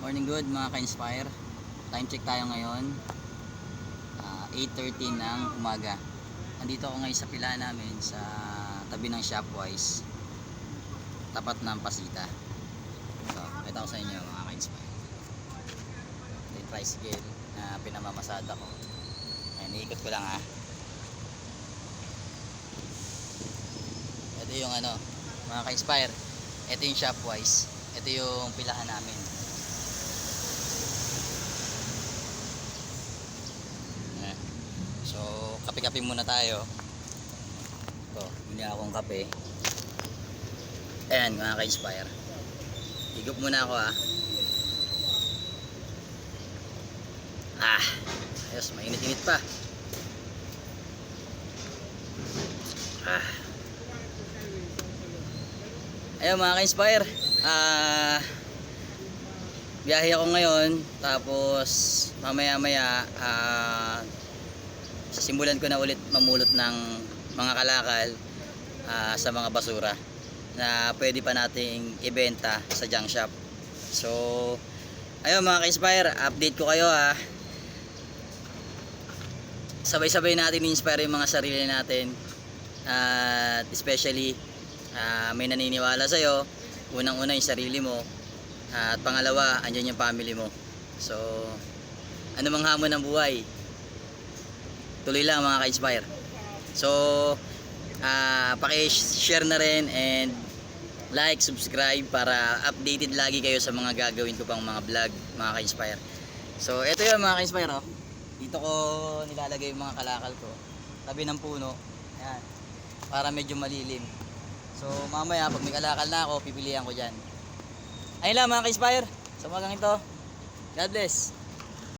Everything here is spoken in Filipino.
Morning good mga ka-inspire. Time check tayo ngayon. 8:30 ng umaga. Andito ako ngayon sa pila namin sa tabi ng Shopwise. Tapat ng Pasita. So, ito ko sa inyo mga ka-inspire. Ito yung tricycle na pinamamasada ko. Ayan, iikot ko lang ha. Ito yung mga ka-inspire. Ito yung Shopwise. Ito yung pilahan namin. So, kape-kape muna tayo. Ito, bili akong kape. Ayan, mga ka-inspire. Higop muna ako ha. Ayos, mainit-init pa. Ayun mga ka-inspire. Biyahe ako ngayon. Tapos, mamaya-maya, sisimulan ko na ulit mamulot ng mga kalakal sa mga basura na pwede pa nating ibenta sa junk shop. So ayun mga ka-inspire, update ko kayo ha. Sabay-sabay natin i-inspire yung mga sarili natin, at especially may naniniwala sa'yo. Unang-una yung sarili mo, at pangalawa andyan yung family mo. So ano mang hamon ng buhay, tuloy lang mga ka-inspire. So paki-share na rin and like, subscribe para updated lagi kayo sa mga gagawin ko pang mga vlog mga ka-inspire. So ito yun mga ka-inspire dito ko nilalagay yung mga kalakal ko tabi ng puno. Ayan, para medyo malilim. So mamaya pag may kalakal na ako, pipilihan ko dyan. Ayun lang mga ka-inspire, sa umagang ito. God bless.